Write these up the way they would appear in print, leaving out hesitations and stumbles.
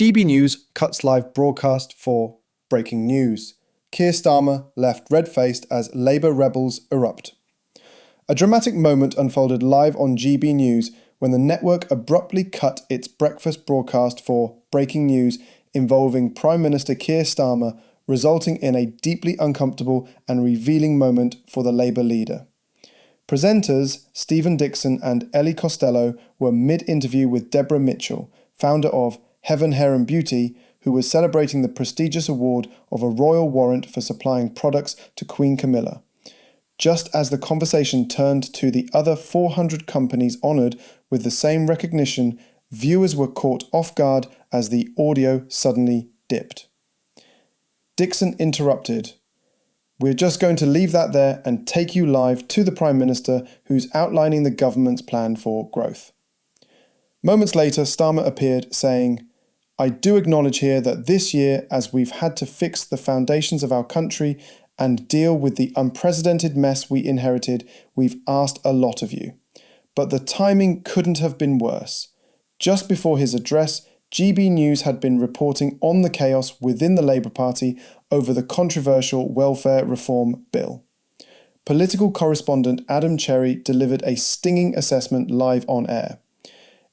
GB News cuts live broadcast for breaking news. Keir Starmer left red-faced as Labour rebels erupt. A dramatic moment unfolded live on GB News when the network abruptly cut its breakfast broadcast for breaking news involving Prime Minister Keir Starmer, resulting in a deeply uncomfortable and revealing moment for the Labour leader. Presenters Stephen Dixon and Ellie Costello were mid-interview with Deborah Mitchell, founder of Heaven, Hair and Beauty, who was celebrating the prestigious award of a royal warrant for supplying products to Queen Camilla. Just as the conversation turned to the other 400 companies honoured with the same recognition, viewers were caught off guard as the audio suddenly dipped. Dixon interrupted. "We're just going to leave that there and take you live to the Prime Minister, who's outlining the government's plan for growth." Moments later, Starmer appeared saying, "I do acknowledge here that this year, as we've had to fix the foundations of our country and deal with the unprecedented mess we inherited, we've asked a lot of you. But the timing couldn't have been worse." Just before his address, GB News had been reporting on the chaos within the Labour Party over the controversial welfare reform bill. Political correspondent Adam Cherry delivered a stinging assessment live on air.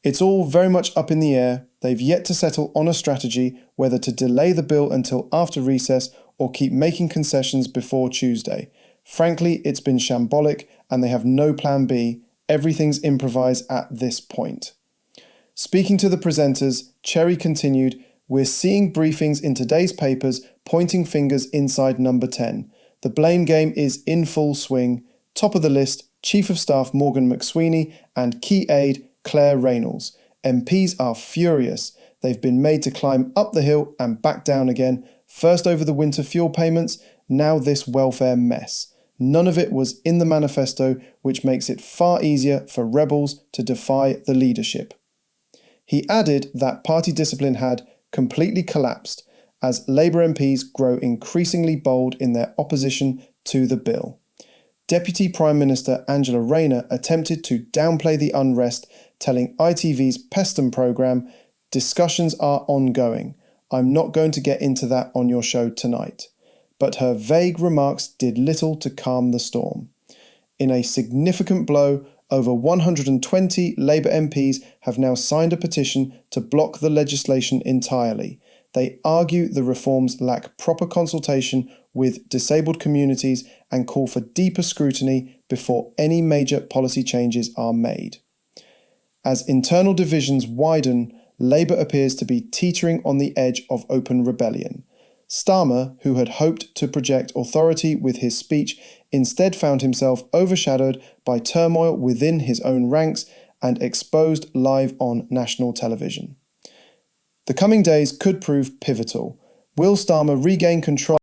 "It's all very much up in the air. They've yet to settle on a strategy whether to delay the bill until after recess or keep making concessions before Tuesday. Frankly, it's been shambolic and they have no plan B. Everything's improvised at this point." Speaking to the presenters, Cherry continued, "We're seeing briefings in today's papers pointing fingers inside number 10. The blame game is in full swing. Top of the list, Chief of Staff Morgan McSweeney and key aide Claire Reynolds. MPs are furious. They've been made to climb up the hill and back down again, first over the winter fuel payments, now this welfare mess. None of it was in the manifesto, which makes it far easier for rebels to defy the leadership." He added that party discipline had completely collapsed as Labour MPs grow increasingly bold in their opposition to the bill. Deputy Prime Minister Angela Rayner attempted to downplay the unrest, telling ITV's Peston programme, "Discussions are ongoing. I'm not going to get into that on your show tonight." But her vague remarks did little to calm the storm. In a significant blow, over 120 Labour MPs have now signed a petition to block the legislation entirely. They argue the reforms lack proper consultation with disabled communities and call for deeper scrutiny before any major policy changes are made. As internal divisions widen, Labour appears to be teetering on the edge of open rebellion. Starmer, who had hoped to project authority with his speech, instead found himself overshadowed by turmoil within his own ranks and exposed live on national television. The coming days could prove pivotal. Will Starmer regain control